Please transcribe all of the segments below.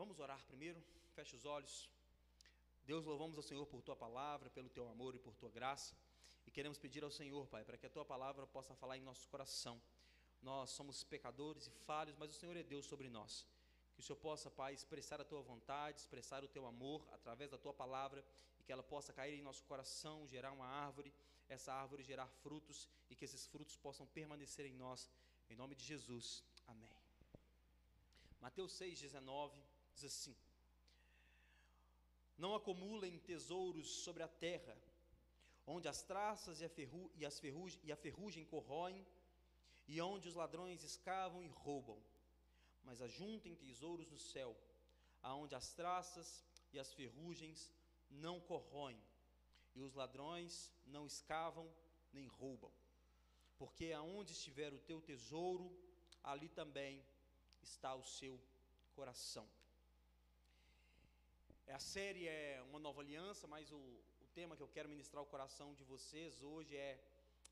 Vamos orar primeiro, feche os olhos. Deus, louvamos ao Senhor por Tua palavra, pelo Teu amor e por Tua graça, e queremos pedir ao Senhor, Pai, para que a Tua palavra possa falar em nosso coração. Nós somos pecadores e falhos, mas o Senhor é Deus sobre nós. Que o Senhor possa, Pai, expressar a Tua vontade, expressar o Teu amor através da Tua palavra, e que ela possa cair em nosso coração, gerar uma árvore, essa árvore gerar frutos, e que esses frutos possam permanecer em nós, em nome de Jesus, amém. Mateus 6,19 diz assim: não acumulem tesouros sobre a terra, onde as traças e a ferrugem corroem, e onde os ladrões escavam e roubam, mas ajuntem tesouros no céu, aonde as traças e as ferrugens não corroem, e os ladrões não escavam nem roubam, porque aonde estiver o teu tesouro, ali também está o seu coração. A série é uma nova aliança, mas o tema que eu quero ministrar ao coração de vocês hoje é: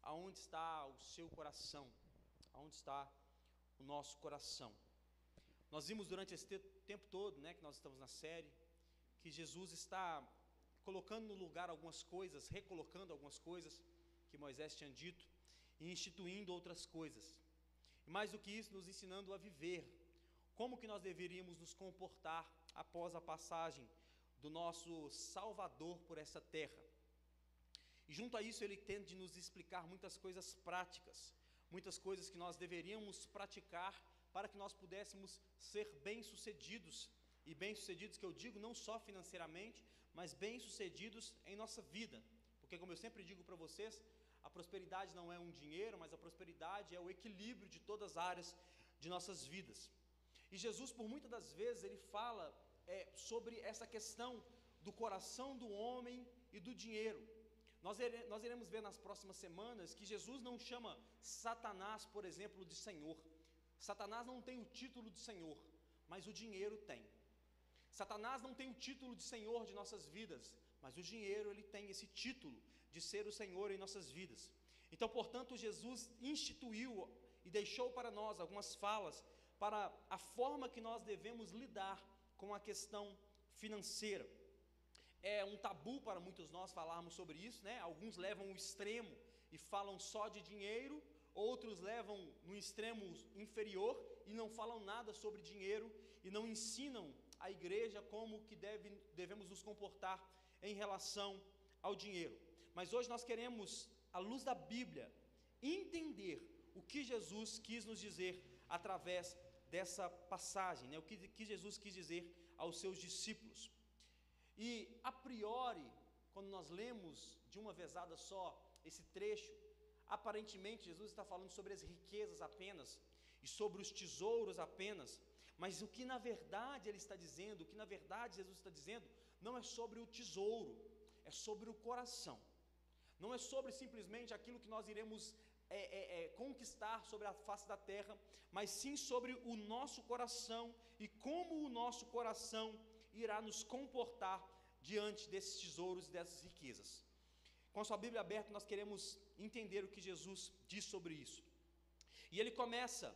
aonde está o seu coração? Aonde está o nosso coração? Nós vimos durante esse tempo todo, que nós estamos na série, que Jesus está colocando no lugar algumas coisas, recolocando algumas coisas que Moisés tinha dito e instituindo outras coisas. E mais do que isso, nos ensinando a viver, como que nós deveríamos nos comportar após a passagem do nosso Salvador por essa terra. E junto a isso ele tende nos explicar muitas coisas práticas, muitas coisas que nós deveríamos praticar para que nós pudéssemos ser bem-sucedidos, e bem-sucedidos que eu digo não só financeiramente, mas bem-sucedidos em nossa vida, porque como eu sempre digo para vocês, a prosperidade não é um dinheiro, mas a prosperidade é o equilíbrio de todas as áreas de nossas vidas. E Jesus, por muitas das vezes, ele fala sobre essa questão do coração do homem e do dinheiro. Nós iremos ver nas próximas semanas que Jesus não chama Satanás, por exemplo, de Senhor. Satanás não tem o título de Senhor, mas o dinheiro tem. Satanás não tem o título de Senhor de nossas vidas, mas o dinheiro ele tem esse título de ser o Senhor em nossas vidas. Então, portanto, Jesus instituiu e deixou para nós algumas falas para a forma que nós devemos lidar com a questão financeira. É um tabu para muitos nós falarmos sobre isso, Alguns levam o extremo e falam só de dinheiro, outros levam no extremo inferior e não falam nada sobre dinheiro e não ensinam a igreja como que devemos nos comportar em relação ao dinheiro. Mas hoje nós queremos, à luz da Bíblia, entender o que Jesus quis nos dizer através dessa passagem, o que Jesus quis dizer aos seus discípulos. E a priori, quando nós lemos de uma vezada só esse trecho, aparentemente Jesus está falando sobre as riquezas apenas e sobre os tesouros apenas, mas o que na verdade ele está dizendo, o que na verdade Jesus está dizendo, não é sobre o tesouro, é sobre o coração. Não é sobre simplesmente aquilo que nós iremos conquistar sobre a face da terra, mas sim sobre o nosso coração e como o nosso coração irá nos comportar diante desses tesouros e dessas riquezas. Com a sua Bíblia aberta, nós queremos entender o que Jesus diz sobre isso. E ele começa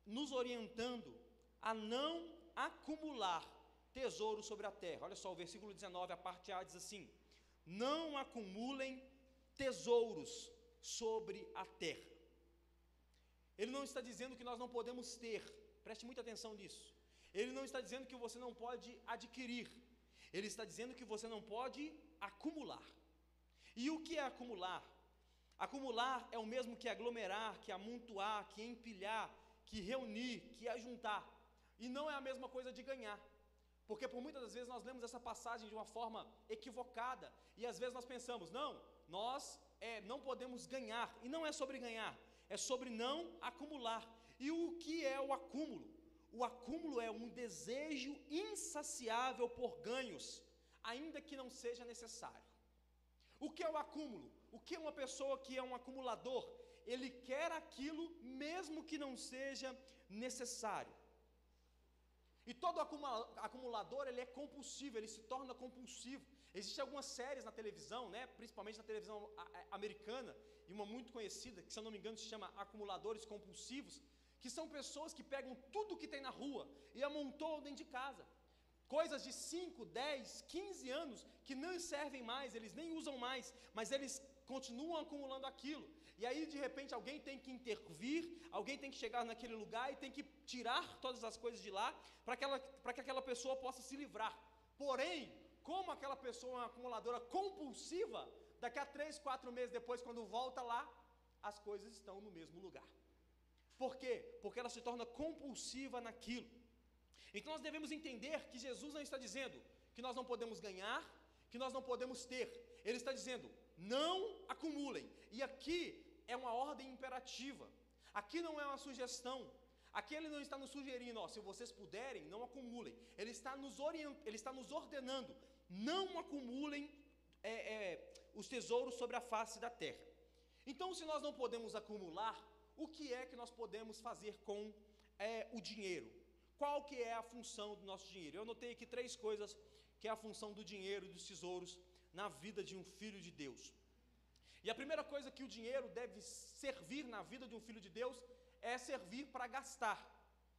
nos orientando a não acumular tesouro sobre a terra. Olha só, o versículo 19, a parte A diz assim: não acumulem tesouros sobre a terra. Ele não está dizendo que nós não podemos ter, preste muita atenção nisso. Ele não está dizendo que você não pode adquirir, ele está dizendo que você não pode acumular. E o que é acumular? Acumular é o mesmo que aglomerar, que amontoar, que empilhar, que reunir, que ajuntar, e não é a mesma coisa de ganhar, porque por muitas das vezes nós lemos essa passagem de uma forma equivocada, e às vezes nós pensamos, nós não podemos ganhar, e não é sobre ganhar, é sobre não acumular. E o que é o acúmulo? O acúmulo é um desejo insaciável por ganhos, ainda que não seja necessário. O que é o acúmulo? O que é uma pessoa que é um acumulador? Ele quer aquilo mesmo que não seja necessário. E todo acumulador, ele é compulsivo, ele se torna compulsivo. Existem algumas séries na televisão, principalmente na televisão americana, e uma muito conhecida, que se eu não me engano se chama Acumuladores Compulsivos, que são pessoas que pegam tudo que tem na rua e amontoam dentro de casa. Coisas de 5, 10, 15 anos que não servem mais, eles nem usam mais, mas eles continuam acumulando aquilo. E aí, de repente, alguém tem que intervir, alguém tem que chegar naquele lugar e tem que tirar todas as coisas de lá para que aquela pessoa possa se livrar. Porém, como aquela pessoa é uma acumuladora compulsiva, daqui a 3, 4 meses depois, quando volta lá, as coisas estão no mesmo lugar. Por quê? Porque ela se torna compulsiva naquilo. Então nós devemos entender que Jesus não está dizendo que nós não podemos ganhar, que nós não podemos ter. Ele está dizendo, não acumulem. E aqui é uma ordem imperativa. Aqui não é uma sugestão. Aqui ele não está nos sugerindo, se vocês puderem, não acumulem. Ele está nos ordenando, não acumulem os tesouros sobre a face da terra. Então, se nós não podemos acumular, o que é que nós podemos fazer com o dinheiro? Qual que é a função do nosso dinheiro? Eu anotei aqui 3 coisas que é a função do dinheiro e dos tesouros na vida de um filho de Deus. E a primeira coisa que o dinheiro deve servir na vida de um filho de Deus é servir para gastar.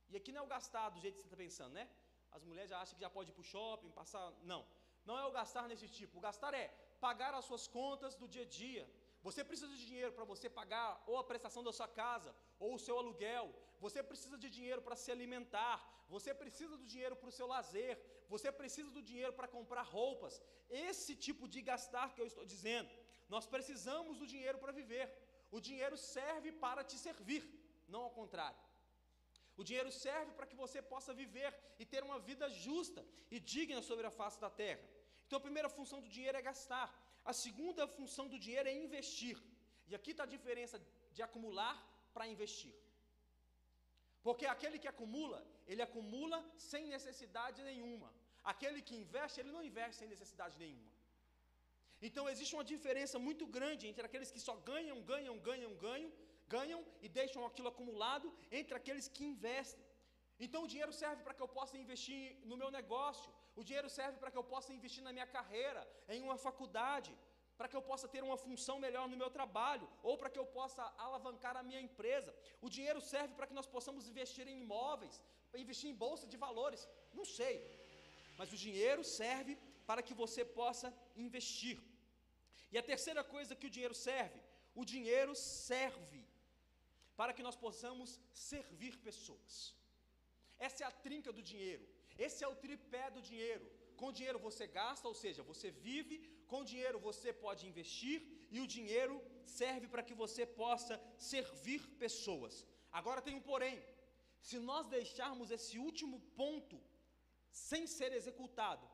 E aqui não é o gastar do jeito que você está pensando, né? As mulheres já acham que já pode ir para o shopping, passar... Não é o gastar nesse tipo. O gastar é pagar as suas contas do dia a dia. Você precisa de dinheiro para você pagar ou a prestação da sua casa, ou o seu aluguel. Você precisa de dinheiro para se alimentar. Você precisa do dinheiro para o seu lazer. Você precisa do dinheiro para comprar roupas. Esse tipo de gastar que eu estou dizendo. Nós precisamos do dinheiro para viver. O dinheiro serve para te servir, não ao contrário. O dinheiro serve para que você possa viver e ter uma vida justa e digna sobre a face da terra. Então a primeira função do dinheiro é gastar. A segunda função do dinheiro é investir. E aqui está a diferença de acumular para investir. Porque aquele que acumula, ele acumula sem necessidade nenhuma. Aquele que investe, ele não investe sem necessidade nenhuma. Então existe uma diferença muito grande entre aqueles que só ganham e deixam aquilo acumulado, entre aqueles que investem. Então o dinheiro serve para que eu possa investir no meu negócio, o dinheiro serve para que eu possa investir na minha carreira, em uma faculdade, para que eu possa ter uma função melhor no meu trabalho, ou para que eu possa alavancar a minha empresa. O dinheiro serve para que nós possamos investir em imóveis, investir em bolsa de valores, não sei. Mas o dinheiro serve para que você possa investir. E a terceira coisa que o dinheiro serve para que nós possamos servir pessoas. Essa é a trinca do dinheiro, esse é o tripé do dinheiro. Com dinheiro você gasta, ou seja, você vive, com dinheiro você pode investir e o dinheiro serve para que você possa servir pessoas. Agora tem um porém, se nós deixarmos esse último ponto sem ser executado,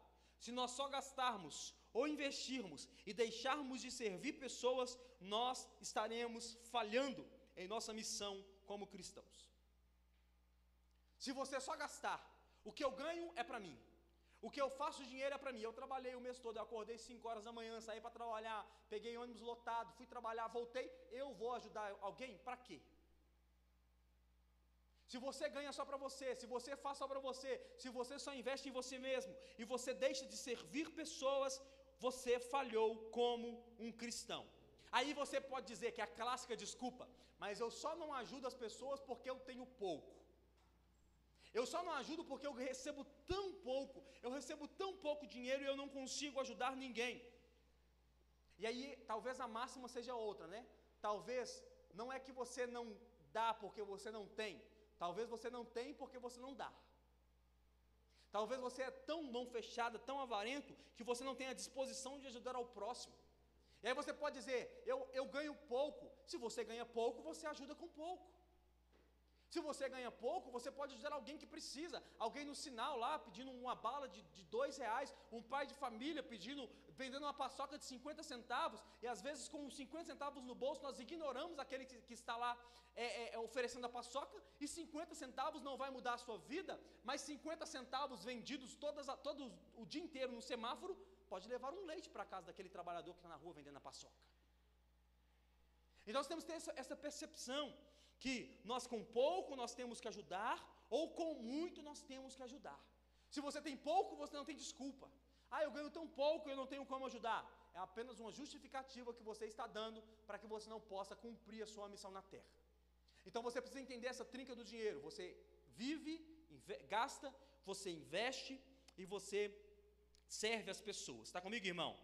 se nós só gastarmos ou investirmos e deixarmos de servir pessoas, nós estaremos falhando em nossa missão como cristãos. Se você só gastar, o que eu ganho é para mim, o que eu faço de dinheiro é para mim. Eu trabalhei o mês todo, eu acordei 5 horas da manhã, saí para trabalhar, peguei ônibus lotado, fui trabalhar, voltei, eu vou ajudar alguém? Para quê? Se você ganha só para você, se você faz só para você, se você só investe em você mesmo e você deixa de servir pessoas, você falhou como um cristão. Aí você pode dizer que é a clássica desculpa, mas eu só não ajudo as pessoas porque eu tenho pouco. Eu só não ajudo porque eu recebo tão pouco dinheiro e eu não consigo ajudar ninguém. E aí talvez a máxima seja outra, né? Talvez não é que você não dá porque você não tem. Talvez você não tem porque você não dá. Talvez você é tão mão fechada, tão avarento, que você não tem a disposição de ajudar ao próximo. E aí você pode dizer, eu ganho pouco. Se você ganha pouco, você ajuda com pouco. Se você ganha pouco, você pode ajudar alguém que precisa. Alguém no sinal lá, pedindo uma bala de R$2. Um pai de família vendendo uma paçoca de 50 centavos. E às vezes com 50 centavos no bolso, nós ignoramos aquele que está lá oferecendo a paçoca. E 50 centavos não vai mudar a sua vida. Mas 50 centavos vendidos todo o dia inteiro no semáforo, pode levar um leite para casa daquele trabalhador que está na rua vendendo a paçoca. Então nós temos que ter essa percepção que nós com pouco nós temos que ajudar, ou com muito nós temos que ajudar. Se você tem pouco, você não tem desculpa. Eu ganho tão pouco, eu não tenho como ajudar. É apenas uma justificativa que você está dando para que você não possa cumprir a sua missão na terra. Então você precisa entender essa trinca do dinheiro. Você vive, gasta, você investe, e você serve as pessoas. Está comigo, irmão?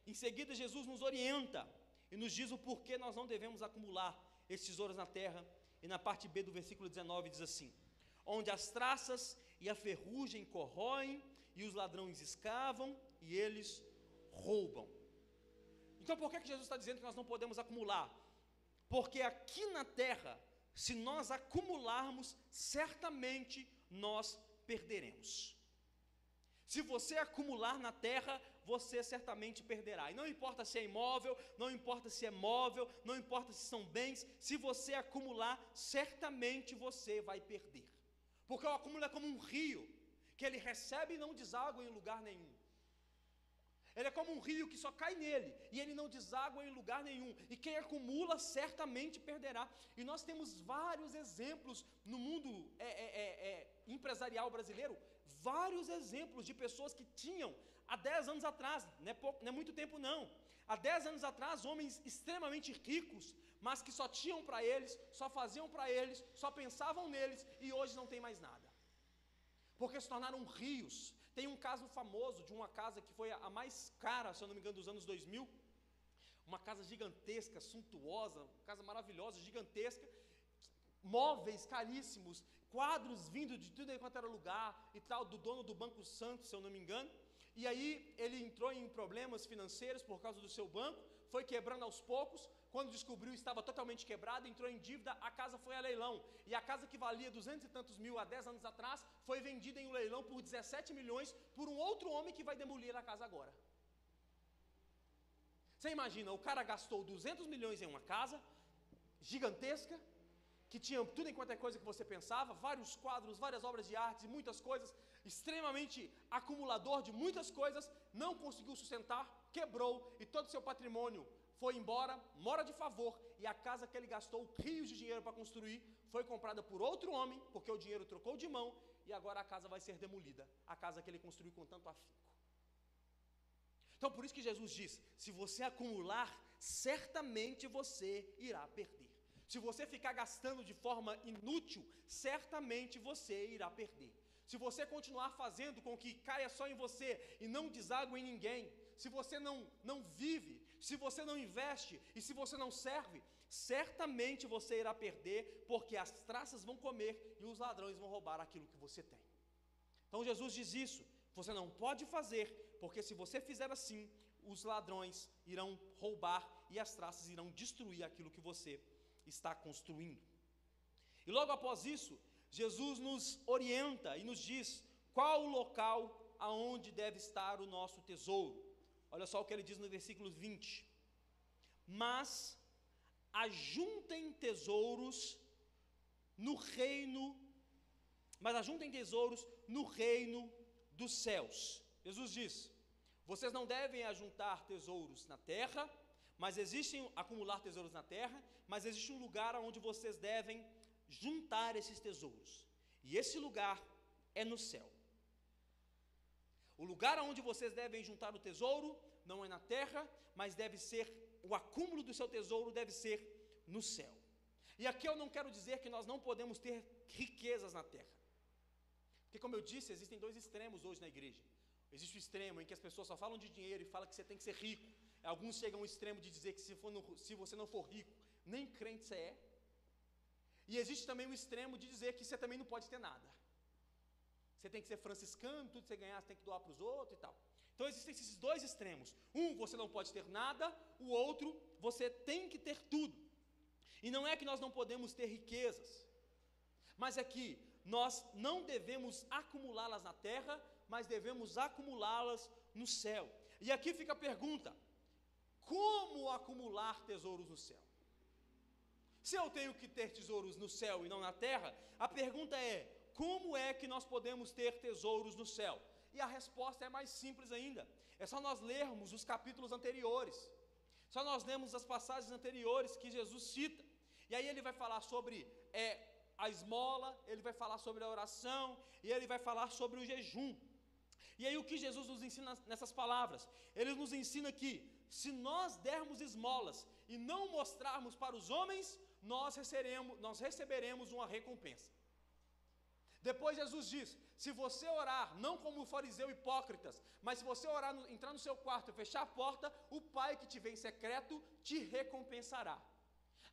Em seguida, Jesus nos orienta e nos diz o porquê nós não devemos acumular esses tesouros na terra. E na parte B do versículo 19 diz assim: onde as traças e a ferrugem corroem, e os ladrões escavam, e eles roubam. Então por que Jesus está dizendo que nós não podemos acumular? Porque aqui na terra, se nós acumularmos, certamente nós perderemos. Se você acumular na terra, você certamente perderá. E não importa se é imóvel, não importa se é móvel, não importa se são bens, se você acumular, certamente você vai perder. Porque o acúmulo é como um rio, que ele recebe e não deságua em lugar nenhum. Ele é como um rio que só cai nele, e ele não deságua em lugar nenhum. E quem acumula certamente perderá. E nós temos vários exemplos no mundo empresarial brasileiro, vários exemplos de pessoas que tinham, há 10 anos atrás, não é muito tempo não, há 10 anos atrás, homens extremamente ricos, mas que só tinham para eles, só faziam para eles, só pensavam neles, e hoje não tem mais nada, porque se tornaram rios. Tem um caso famoso de uma casa que foi a mais cara, se eu não me engano, dos anos 2000, uma casa gigantesca, suntuosa, uma casa maravilhosa, gigantesca, móveis caríssimos, quadros vindo de tudo enquanto era lugar e tal, do dono do Banco Santo, se eu não me engano. E aí ele entrou em problemas financeiros por causa do seu banco, foi quebrando aos poucos. Quando descobriu, estava totalmente quebrado, entrou em dívida, a casa foi a leilão. E a casa que valia 200 e tantos mil há 10 anos atrás, foi vendida em um leilão por 17 milhões por um outro homem que vai demolir a casa agora. Você imagina, o cara gastou 200 milhões em uma casa gigantesca, que tinha tudo enquanto é coisa que você pensava, vários quadros, várias obras de arte, muitas coisas, extremamente acumulador de muitas coisas, não conseguiu sustentar, quebrou, e todo o seu patrimônio foi embora, mora de favor, e a casa que ele gastou rios de dinheiro para construir, foi comprada por outro homem, porque o dinheiro trocou de mão, e agora a casa vai ser demolida, a casa que ele construiu com tanto afinco. Então por isso que Jesus diz, se você acumular, certamente você irá perder. Se você ficar gastando de forma inútil, certamente você irá perder. Se você continuar fazendo com que caia só em você e não deságue em ninguém, se você não vive, se você não investe e se você não serve, certamente você irá perder, porque as traças vão comer e os ladrões vão roubar aquilo que você tem. Então Jesus diz isso, você não pode fazer, porque se você fizer assim, os ladrões irão roubar e as traças irão destruir aquilo que você está construindo. E logo após isso, Jesus nos orienta e nos diz qual o local aonde deve estar o nosso tesouro. Olha só o que ele diz no versículo 20: mas ajuntem tesouros no reino dos céus. Jesus diz, vocês não devem ajuntar tesouros na terra, mas acumular tesouros na terra, mas existe um lugar onde vocês devem juntar esses tesouros, e esse lugar é no céu. O lugar onde vocês devem juntar o tesouro não é na terra, mas deve ser, o acúmulo do seu tesouro deve ser no céu. E aqui eu não quero dizer que nós não podemos ter riquezas na terra, porque como eu disse, existem dois extremos hoje na igreja. Existe o extremo em que as pessoas só falam de dinheiro e falam que você tem que ser rico. Alguns chegam ao extremo de dizer que se você não for rico, nem crente você é. E existe também o extremo de dizer que você também não pode ter nada. Você tem que ser franciscano, tudo que você ganhar você tem que doar para os outros e tal. Então existem esses dois extremos. Um, você não pode ter nada, o outro, você tem que ter tudo. E não é que nós não podemos ter riquezas, mas é que nós não devemos acumulá-las na terra, mas devemos acumulá-las no céu. E aqui fica a pergunta: como acumular tesouros no céu? Se eu tenho que ter tesouros no céu e não na terra, a pergunta é, como é que nós podemos ter tesouros no céu? E a resposta é mais simples ainda, é só nós lermos os capítulos anteriores, só nós lermos as passagens anteriores que Jesus cita, e aí ele vai falar sobre a esmola, ele vai falar sobre a oração, e ele vai falar sobre o jejum. E aí o que Jesus nos ensina nessas palavras? Ele nos ensina que, se nós dermos esmolas e não mostrarmos para os homens, nós receberemos uma recompensa. Depois Jesus diz: se você orar, não como o fariseu hipócritas, mas se você orar, entrar no seu quarto e fechar a porta, o Pai que te vê em secreto te recompensará.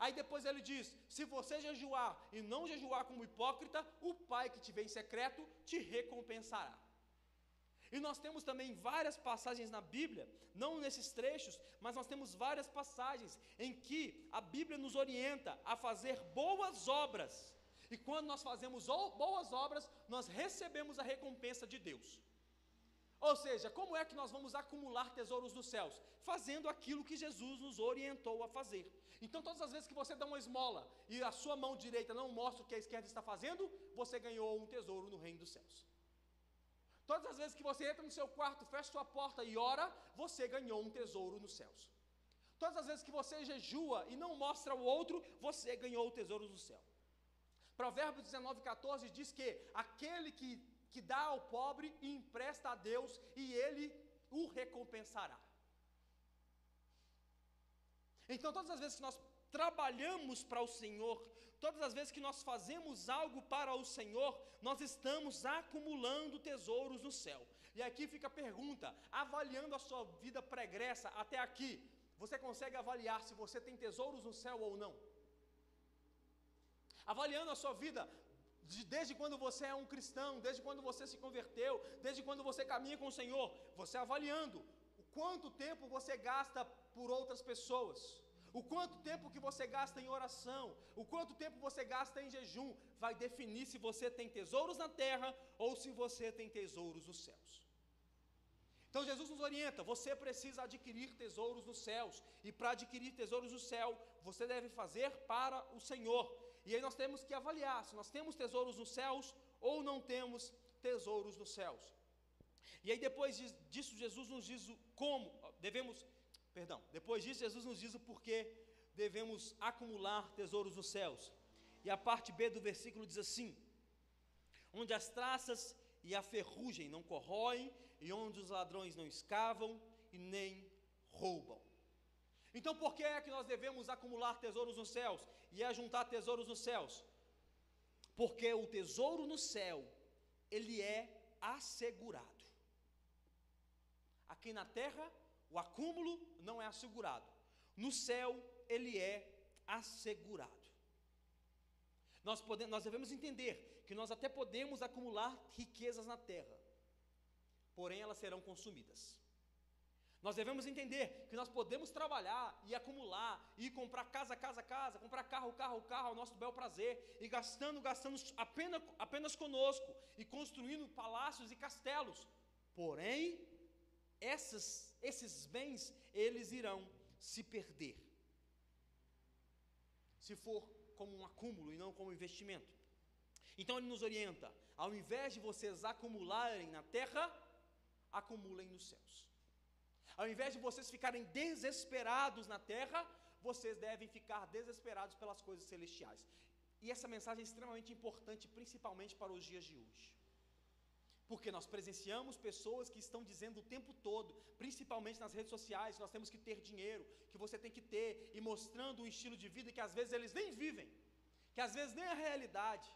Aí depois ele diz: se você jejuar e não jejuar como hipócrita, o Pai que te vê em secreto te recompensará. E nós temos também várias passagens na Bíblia, não nesses trechos, mas nós temos várias passagens em que a Bíblia nos orienta a fazer boas obras. E quando nós fazemos boas obras, nós recebemos a recompensa de Deus. Ou seja, como é que nós vamos acumular tesouros nos céus? Fazendo aquilo que Jesus nos orientou a fazer. Então, todas as vezes que você dá uma esmola e a sua mão direita não mostra o que a esquerda está fazendo, você ganhou um tesouro no reino dos céus. Todas as vezes que você entra no seu quarto, fecha sua porta e ora, você ganhou um tesouro nos céus. Todas as vezes que você jejua e não mostra o outro, você ganhou o tesouro do céu. Provérbios 19:14 diz que aquele que dá ao pobre e empresta a Deus, e Ele o recompensará. Então, todas as vezes que nós trabalhamos para o Senhor, todas as vezes que nós fazemos algo para o Senhor, nós estamos acumulando tesouros no céu. E aqui fica a pergunta: avaliando a sua vida pregressa até aqui, você consegue avaliar se você tem tesouros no céu ou não? Avaliando a sua vida, desde quando você é um cristão, desde quando você se converteu, desde quando você caminha com o Senhor, você avaliando o quanto tempo você gasta por outras pessoas, o quanto tempo que você gasta em oração, o quanto tempo você gasta em jejum, vai definir se você tem tesouros na terra ou se você tem tesouros nos céus. Então Jesus nos orienta: você precisa adquirir tesouros nos céus, e para adquirir tesouros no céu, você deve fazer para o Senhor. E aí nós temos que avaliar se nós temos tesouros nos céus ou não temos tesouros nos céus. E aí depois disso Jesus nos diz como devemos, depois disso Jesus nos diz o porquê devemos acumular tesouros nos céus. E a parte B do versículo diz assim: onde as traças e a ferrugem não corroem, e onde os ladrões não escavam e nem roubam. Então por que é que nós devemos acumular tesouros nos céus e ajuntar tesouros nos céus? Porque o tesouro no céu, ele é assegurado. Aqui na terra, o acúmulo não é assegurado. No céu, ele é assegurado. Nós devemos entender que nós até podemos acumular riquezas na terra, porém elas serão consumidas. Nós devemos entender que nós podemos trabalhar e acumular, e comprar casa, comprar carro ao nosso bel prazer, e gastando apenas conosco, e construindo palácios e castelos. Porém, esses bens, eles irão se perder, se for como um acúmulo e não como investimento. Então ele nos orienta: ao invés de vocês acumularem na terra, acumulem nos céus. Ao invés de vocês ficarem desesperados na terra, vocês devem ficar desesperados pelas coisas celestiais. E essa mensagem é extremamente importante, principalmente para os dias de hoje. Porque nós presenciamos pessoas que estão dizendo o tempo todo, principalmente nas redes sociais, que nós temos que ter dinheiro, que você tem que ter, e mostrando um estilo de vida que às vezes eles nem vivem, que às vezes nem é a realidade,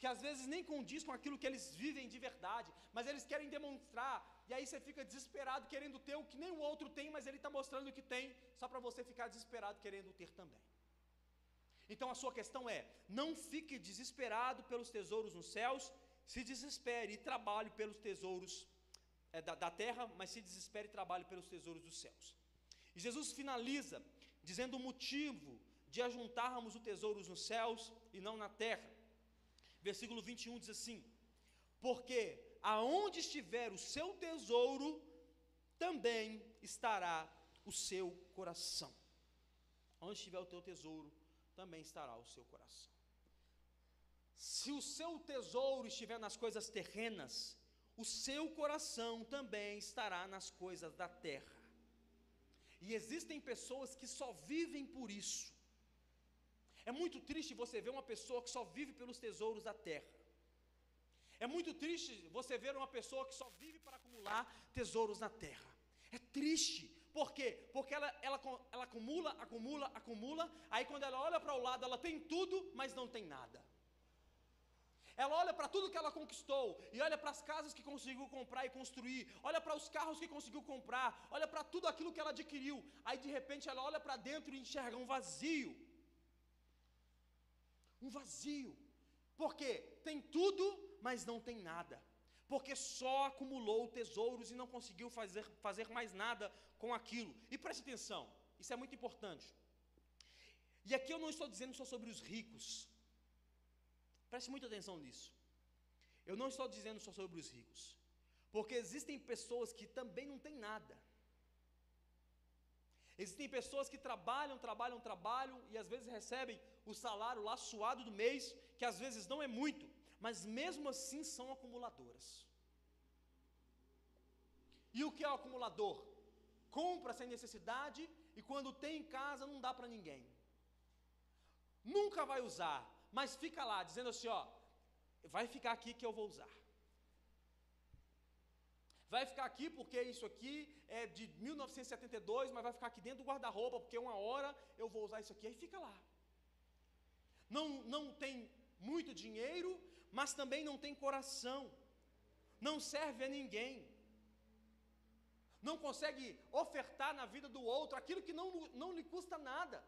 que às vezes nem condiz com aquilo que eles vivem de verdade, mas eles querem demonstrar, e aí você fica desesperado querendo ter o que nem o outro tem, mas ele está mostrando o que tem, só para você ficar desesperado querendo ter também. Então a sua questão é: não fique desesperado pelos tesouros nos céus, se desespere e trabalhe pelos tesouros da terra, mas se desespere e trabalhe pelos tesouros dos céus. E Jesus finaliza dizendo o motivo de ajuntarmos os tesouros nos céus e não na terra. Versículo 21 diz assim: porque aonde estiver o seu tesouro, também estará o seu coração. Onde estiver o teu tesouro, também estará o seu coração. Se o seu tesouro estiver nas coisas terrenas, o seu coração também estará nas coisas da terra. E existem pessoas que só vivem por isso. É muito triste você ver uma pessoa que só vive pelos tesouros da terra. É muito triste você ver uma pessoa que só vive para acumular tesouros na terra. É triste. Por quê? Porque ela acumula, aí quando ela olha para o lado, ela tem tudo, mas não tem nada. Ela olha para tudo que ela conquistou, e olha para as casas que conseguiu comprar e construir, olha para os carros que conseguiu comprar, olha para tudo aquilo que ela adquiriu. Aí de repente ela olha para dentro e enxerga um vazio. Um vazio. Por quê? Tem tudo, mas não tem nada. Porque só acumulou tesouros e não conseguiu fazer mais nada com aquilo. E preste atenção, isso é muito importante. E aqui eu não estou dizendo só sobre os ricos. Preste muita atenção nisso. Eu não estou dizendo só sobre os ricos. Porque existem pessoas que também não têm nada. Existem pessoas que trabalham e às vezes recebem o salário lá suado do mês, que às vezes não é muito, mas mesmo assim são acumuladoras. E o que é o acumulador? Compra sem necessidade e quando tem em casa não dá para ninguém. Nunca vai usar, mas fica lá dizendo assim, ó, vai ficar aqui que eu vou usar. Vai ficar aqui porque isso aqui é de 1972, mas vai ficar aqui dentro do guarda-roupa, porque uma hora eu vou usar isso aqui, aí fica lá. Não tem muito dinheiro, mas também não tem coração. Não serve a ninguém. Não consegue ofertar na vida do outro aquilo que não lhe custa nada.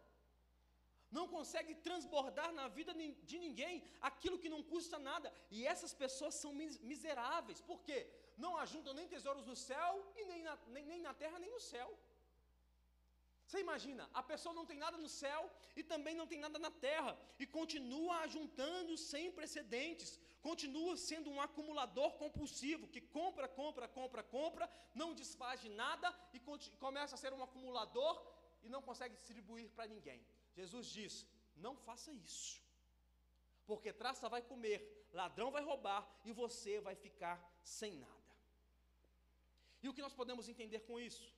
Não consegue transbordar na vida de ninguém aquilo que não custa nada. E essas pessoas são miseráveis. Por quê? Não ajuntam nem tesouros no céu, e nem na terra, nem no céu. Você imagina, a pessoa não tem nada no céu e também não tem nada na terra, e continua ajuntando sem precedentes, continua sendo um acumulador compulsivo, que compra, não desfaz de nada e começa a ser um acumulador e não consegue distribuir para ninguém. Jesus diz, não faça isso, porque traça vai comer, ladrão vai roubar e você vai ficar sem nada. E o que nós podemos entender com isso?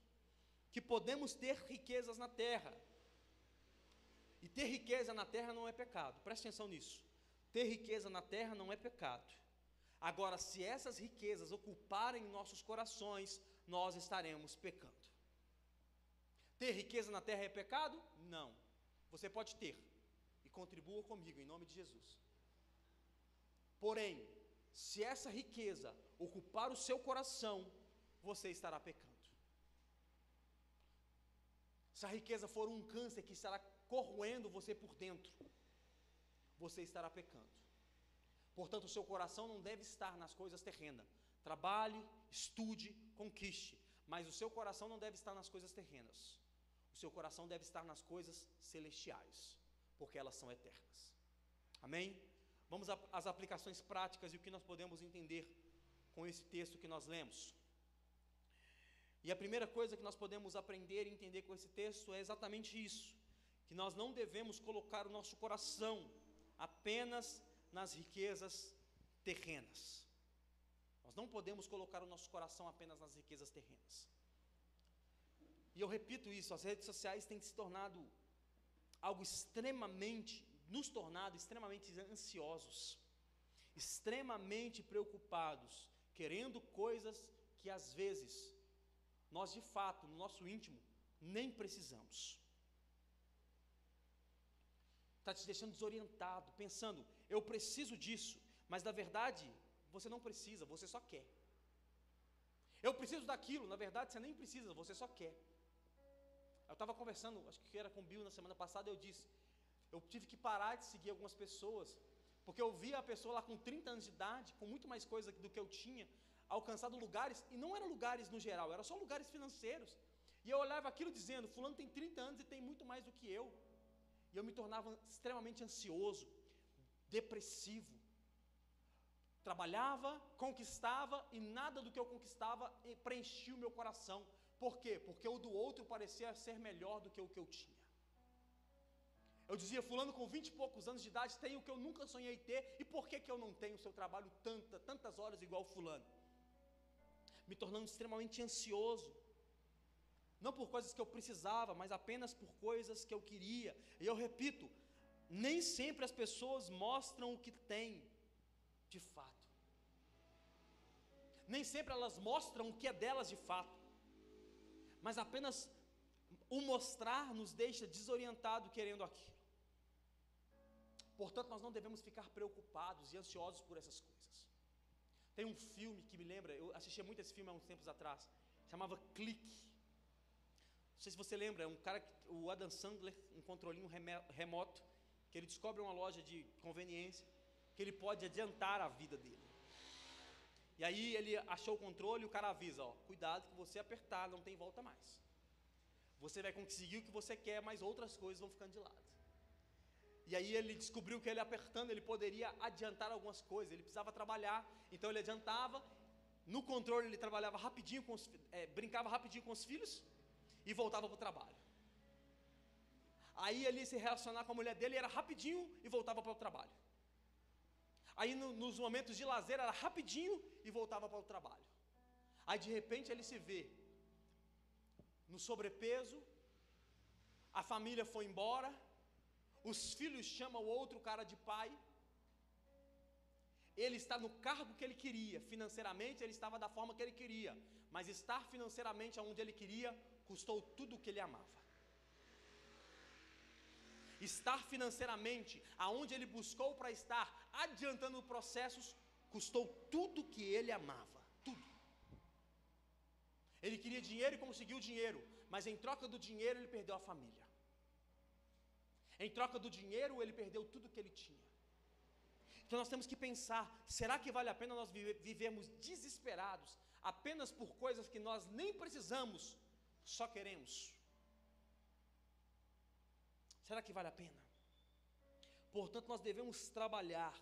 Que podemos ter riquezas na terra. E ter riqueza na terra não é pecado. Preste atenção nisso. Ter riqueza na terra não é pecado. Agora, se essas riquezas ocuparem nossos corações, nós estaremos pecando. Ter riqueza na terra é pecado? Não. Você pode ter. E contribua comigo, em nome de Jesus. Porém, se essa riqueza ocupar o seu coração, você estará pecando. Se a riqueza for um câncer que estará corroendo você por dentro, você estará pecando. Portanto, o seu coração não deve estar nas coisas terrenas. Trabalhe, estude, conquiste, mas o seu coração não deve estar nas coisas terrenas. O seu coração deve estar nas coisas celestiais, porque elas são eternas. Amém? Vamos às aplicações práticas e o que nós podemos entender com esse texto que nós lemos. E a primeira coisa que nós podemos aprender e entender com esse texto é exatamente isso, que nós não devemos colocar o nosso coração apenas nas riquezas terrenas. Nós não podemos colocar o nosso coração apenas nas riquezas terrenas. E eu repito isso, as redes sociais têm se tornado algo nos tornado extremamente ansiosos, extremamente preocupados, querendo coisas que às vezes nós de fato, no nosso íntimo, nem precisamos. Está te deixando desorientado, pensando, eu preciso disso, mas na verdade, você não precisa, você só quer. Eu preciso daquilo, na verdade você nem precisa, você só quer. Eu estava conversando, acho que era com o Bill na semana passada, eu disse, eu tive que parar de seguir algumas pessoas, porque eu via a pessoa lá com 30 anos de idade, com muito mais coisa do que eu tinha, alcançado lugares, e não eram lugares no geral, eram só lugares financeiros, e eu olhava aquilo dizendo, fulano tem 30 anos e tem muito mais do que eu, e eu me tornava extremamente ansioso, depressivo, trabalhava, conquistava, e nada do que eu conquistava preenchia o meu coração. Por quê? Porque o do outro parecia ser melhor do que o que eu tinha. Eu dizia, fulano com 20 e poucos anos de idade tem o que eu nunca sonhei ter, e por que eu não tenho o seu trabalho tantas horas igual fulano? Me tornando extremamente ansioso, não por coisas que eu precisava, mas apenas por coisas que eu queria. E eu repito, nem sempre as pessoas mostram o que têm, de fato. Nem sempre elas mostram o que é delas de fato, mas apenas o mostrar nos deixa desorientado querendo aquilo. Portanto, nós não devemos ficar preocupados e ansiosos por essas coisas. Tem um filme que me lembra, eu assistia muito esse filme há uns tempos atrás, chamava Clique. Não sei se você lembra, é um cara, o Adam Sandler, um controlinho remoto, que ele descobre uma loja de conveniência, que ele pode adiantar a vida dele. E aí ele achou o controle e o cara avisa, ó, cuidado que você apertar, não tem volta mais. Você vai conseguir o que você quer, mas outras coisas vão ficando de lado. E aí ele descobriu que ele apertando, ele poderia adiantar algumas coisas, ele precisava trabalhar, então ele adiantava, no controle ele trabalhava rapidinho, brincava rapidinho com os filhos, e voltava para o trabalho. Aí ele se relacionar com a mulher dele, era rapidinho, e voltava para o trabalho. Aí nos momentos de lazer, era rapidinho, e voltava para o trabalho. Aí de repente ele se vê no sobrepeso, a família foi embora, os filhos chamam o outro cara de pai, ele está no cargo que ele queria, financeiramente ele estava da forma que ele queria, mas estar financeiramente aonde ele queria, custou tudo o que ele amava. Estar financeiramente aonde ele buscou para estar, adiantando processos, custou tudo que ele amava, tudo. Ele queria dinheiro e conseguiu dinheiro, mas em troca do dinheiro ele perdeu a família. Em troca do dinheiro ele perdeu tudo que ele tinha. Então nós temos que pensar, será que vale a pena nós vivermos desesperados, apenas por coisas que nós nem precisamos, só queremos? Será que vale a pena? Portanto, nós devemos trabalhar,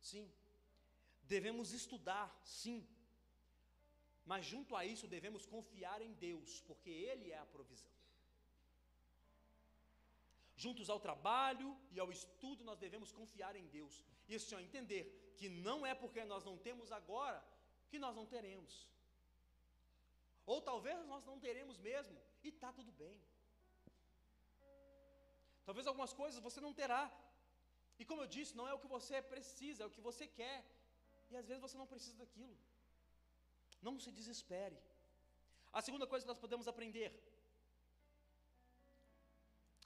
sim, devemos estudar, sim, mas junto a isso devemos confiar em Deus, porque Ele é a provisão. Juntos ao trabalho e ao estudo, nós devemos confiar em Deus. E assim, ó, entender que não é porque nós não temos agora, que nós não teremos. Ou talvez nós não teremos mesmo, e está tudo bem. Talvez algumas coisas você não terá. E como eu disse, não é o que você precisa, é o que você quer. E às vezes você não precisa daquilo. Não se desespere. A segunda coisa que nós podemos aprender: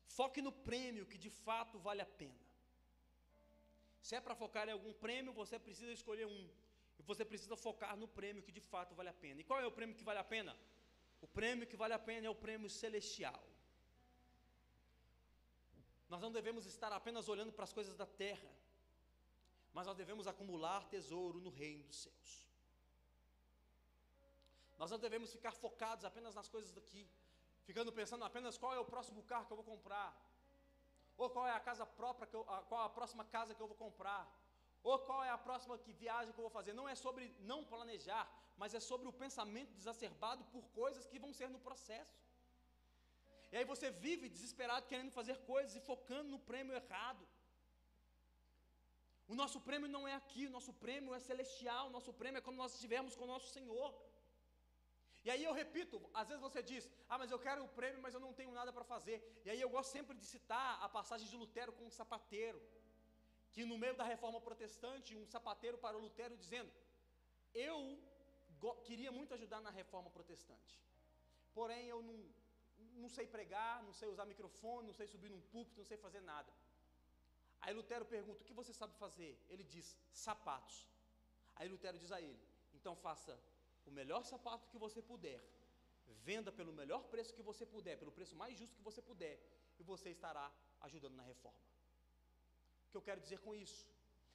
foque no prêmio que de fato vale a pena. Se é para focar em algum prêmio, você precisa escolher um. E você precisa focar no prêmio que de fato vale a pena. E qual é o prêmio que vale a pena? O prêmio que vale a pena é o prêmio celestial. Nós não devemos estar apenas olhando para as coisas da terra, mas nós devemos acumular tesouro no reino dos céus. Nós não devemos ficar focados apenas nas coisas daqui, ficando pensando apenas qual é o próximo carro que eu vou comprar, ou qual é a casa própria, qual é a próxima casa que eu vou comprar, ou qual é a próxima viagem que eu vou fazer. Não é sobre não planejar, mas é sobre o pensamento exacerbado por coisas que vão ser no processo. E aí você vive desesperado querendo fazer coisas e focando no prêmio errado. O nosso prêmio não é aqui, o nosso prêmio é celestial, o nosso prêmio é quando nós estivermos com o nosso Senhor. E aí eu repito, às vezes você diz, mas eu quero o prêmio, mas eu não tenho nada para fazer. E aí eu gosto sempre de citar a passagem de Lutero com um sapateiro, que no meio da reforma protestante, um sapateiro parou Lutero dizendo, eu queria muito ajudar na reforma protestante, porém eu não sei pregar, não sei usar microfone, não sei subir num púlpito, não sei fazer nada. Aí Lutero pergunta, o que você sabe fazer? Ele diz, sapatos. Aí Lutero diz a ele, então faça o melhor sapato que você puder, venda pelo melhor preço que você puder, pelo preço mais justo que você puder, e você estará ajudando na reforma. O que eu quero dizer com isso?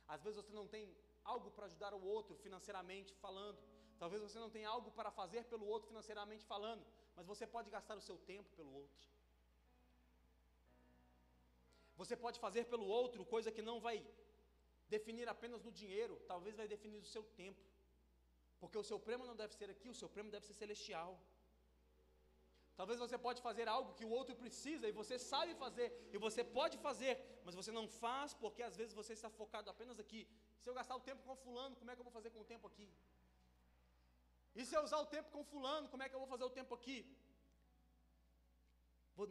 Às vezes você não tem algo para ajudar o outro financeiramente falando, talvez você não tenha algo para fazer pelo outro financeiramente falando, mas você pode gastar o seu tempo pelo outro. Você pode fazer pelo outro coisa que não vai definir apenas no dinheiro, talvez vai definir o seu tempo. Porque o seu prêmio não deve ser aqui, o seu prêmio deve ser celestial. Talvez você pode fazer algo que o outro precisa e você sabe fazer, e você pode fazer, mas você não faz porque às vezes você está focado apenas aqui. Se eu gastar o tempo com fulano, como é que eu vou fazer com o tempo aqui? E se eu usar o tempo com fulano, como é que eu vou fazer o tempo aqui?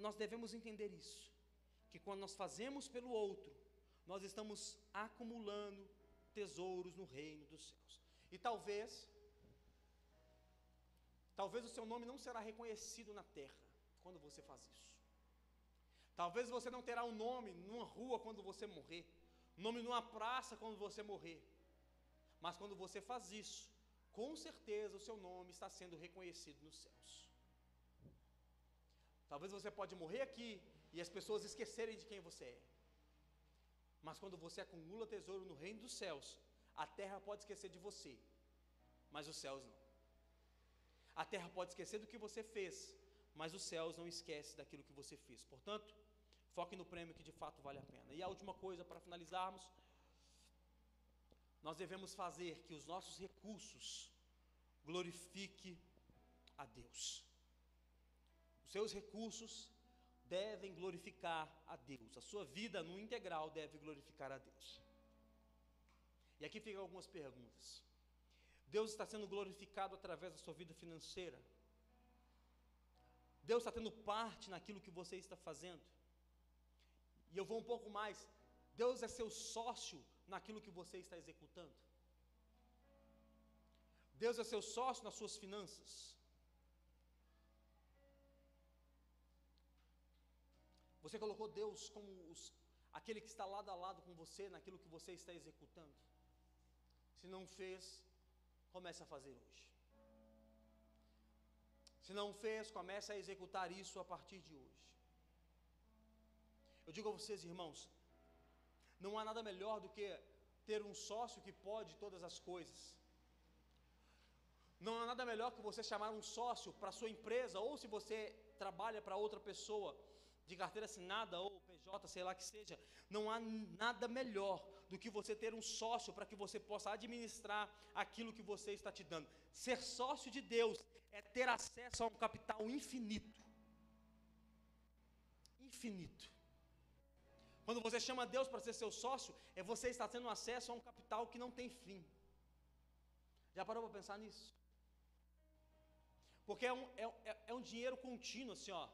Nós devemos entender isso, que quando nós fazemos pelo outro, nós estamos acumulando tesouros no reino dos céus. E talvez o seu nome não será reconhecido na terra quando você faz isso. Talvez você não terá um nome numa rua quando você morrer, nome numa praça quando você morrer. Mas quando você faz isso, com certeza o seu nome está sendo reconhecido nos céus. Talvez você pode morrer aqui e as pessoas esquecerem de quem você é. Mas quando você acumula tesouro no reino dos céus, a terra pode esquecer de você, mas os céus não. A terra pode esquecer do que você fez, mas os céus não esquecem daquilo que você fez. Portanto, foque no prêmio que de fato vale a pena. E a última coisa para finalizarmos, nós devemos fazer que os nossos recursos glorifiquem a Deus. Os seus recursos devem glorificar a Deus. A sua vida no integral deve glorificar a Deus. E aqui ficam algumas perguntas. Deus está sendo glorificado através da sua vida financeira? Deus está tendo parte naquilo que você está fazendo? E eu vou um pouco mais. Deus é seu sócio naquilo que você está executando? Deus é seu sócio nas suas finanças? Você colocou Deus como aquele que está lado a lado com você naquilo que você está executando? Se não fez, comece a fazer hoje. Se não fez, comece a executar isso a partir de hoje. Eu digo a vocês, irmãos, não há nada melhor do que ter um sócio que pode todas as coisas. Não há nada melhor que você chamar um sócio para a sua empresa, ou se você trabalha para outra pessoa, de carteira assinada ou PJ, sei lá que seja, não há nada melhor do que você ter um sócio para que você possa administrar aquilo que você está te dando. Ser sócio de Deus é ter acesso a um capital infinito. Infinito. Quando você chama Deus para ser seu sócio, você está tendo acesso a um capital que não tem fim. Já parou para pensar nisso? Porque é um dinheiro contínuo, assim, ó.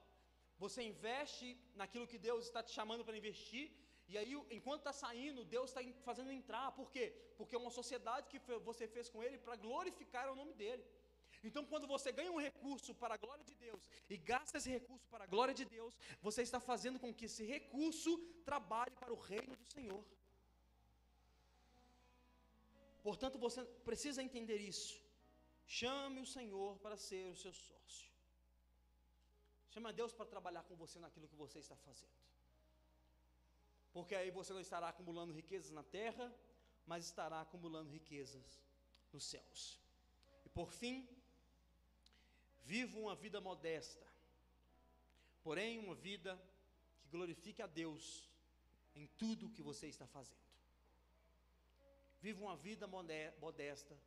Você investe naquilo que Deus está te chamando para investir, e aí, enquanto está saindo, Deus está fazendo entrar. Por quê? Porque é uma sociedade que você fez com Ele para glorificar o nome dEle. Então, quando você ganha um recurso para a glória de Deus e gasta esse recurso para a glória de Deus, você está fazendo com que esse recurso trabalhe para o reino do Senhor. Portanto, você precisa entender isso. Chame o Senhor para ser o seu sócio. Chame a Deus para trabalhar com você naquilo que você está fazendo. Porque aí você não estará acumulando riquezas na terra, mas estará acumulando riquezas nos céus. E por fim, viva uma vida modesta, porém uma vida que glorifique a Deus em tudo o que você está fazendo. Viva uma vida modesta,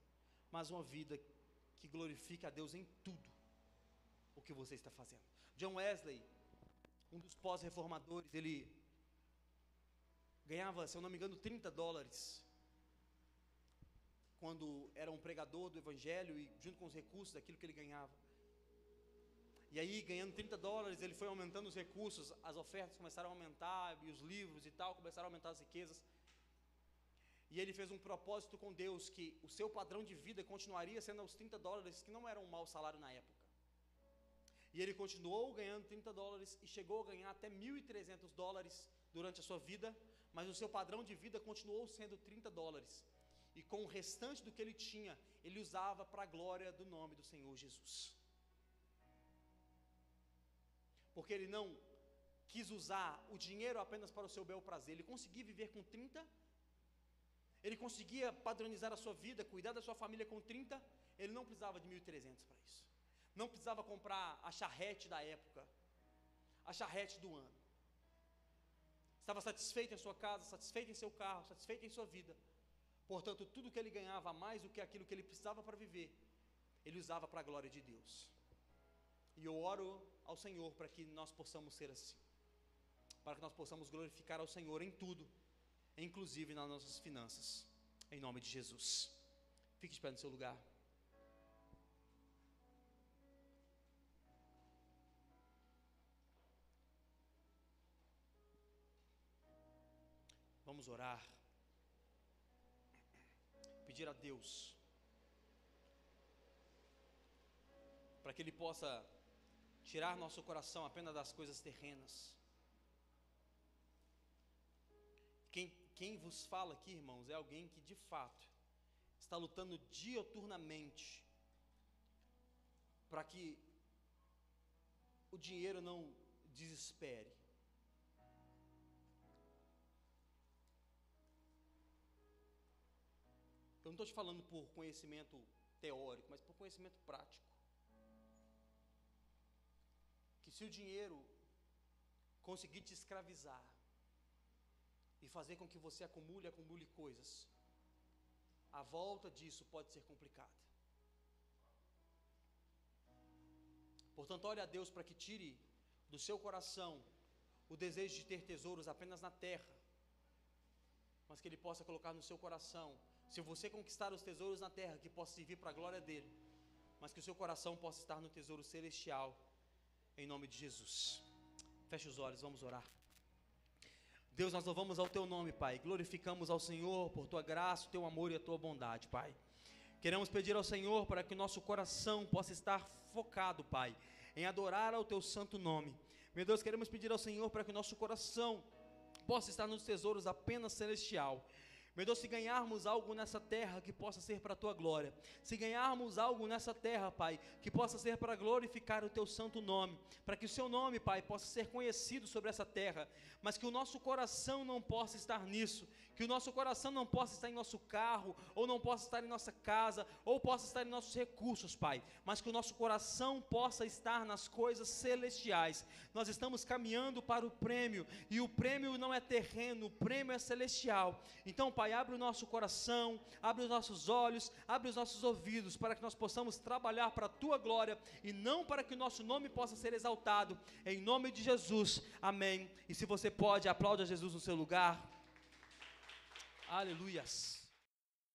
mas uma vida que glorifique a Deus em tudo o que você está fazendo. John Wesley, um dos pós-reformadores, ele ganhava, se eu não me engano, $30 quando era um pregador do evangelho, e junto com os recursos daquilo que ele ganhava. E aí, ganhando $30, ele foi aumentando os recursos, as ofertas começaram a aumentar, e os livros e tal, começaram a aumentar as riquezas. E ele fez um propósito com Deus, que o seu padrão de vida continuaria sendo os $30, que não era um mau salário na época. E ele continuou ganhando $30 e chegou a ganhar até $1.300 durante a sua vida, mas o seu padrão de vida continuou sendo $30. E com o restante do que ele tinha, ele usava para a glória do nome do Senhor Jesus. Porque ele não quis usar o dinheiro apenas para o seu bel prazer. Ele conseguia viver com 30, ele conseguia padronizar a sua vida, cuidar da sua família com 30, ele não precisava de 1.300 para isso. Não precisava comprar a charrete da época, a charrete do ano. Estava satisfeito em sua casa, satisfeito em seu carro, satisfeito em sua vida. Portanto, tudo que ele ganhava mais do que aquilo que ele precisava para viver, ele usava para a glória de Deus. E eu oro ao Senhor para que nós possamos ser assim, para que nós possamos glorificar ao Senhor em tudo, inclusive nas nossas finanças, em nome de Jesus. Fique de pé no seu lugar. Vamos orar, pedir a Deus para que Ele possa tirar nosso coração apenas das coisas terrenas, quem vos fala aqui, irmãos, é alguém que de fato está lutando dioturnamente para que o dinheiro não desespere. Eu não estou te falando por conhecimento teórico, mas por conhecimento prático. Que se o dinheiro conseguir te escravizar e fazer com que você acumule coisas, a volta disso pode ser complicada. Portanto, ore a Deus para que tire do seu coração o desejo de ter tesouros apenas na terra, mas que Ele possa colocar no seu coração, se você conquistar os tesouros na terra, que possa servir para a glória dEle, mas que o seu coração possa estar no tesouro celestial, em nome de Jesus. Feche os olhos, vamos orar. Deus, nós louvamos ao Teu nome, Pai, glorificamos ao Senhor por Tua graça, o Teu amor e a Tua bondade, Pai. Queremos pedir ao Senhor para que o nosso coração possa estar focado, Pai, em adorar ao Teu santo nome. Meu Deus, queremos pedir ao Senhor para que o nosso coração possa estar nos tesouros apenas celestial. Meu Deus, se ganharmos algo nessa terra, que possa ser para a Tua glória. Se ganharmos algo nessa terra, Pai, que possa ser para glorificar o Teu santo nome, para que o Seu nome, Pai, possa ser conhecido sobre essa terra, mas que o nosso coração não possa estar nisso, que o nosso coração não possa estar em nosso carro, ou não possa estar em nossa casa, ou possa estar em nossos recursos, Pai, mas que o nosso coração possa estar nas coisas celestiais. Nós estamos caminhando para o prêmio, e o prêmio não é terreno, o prêmio é celestial. Então, Pai, abre o nosso coração, abre os nossos olhos, abre os nossos ouvidos, para que nós possamos trabalhar para a Tua glória, e não para que o nosso nome possa ser exaltado, em nome de Jesus, amém. E se você pode, aplaude a Jesus no seu lugar. Aleluias.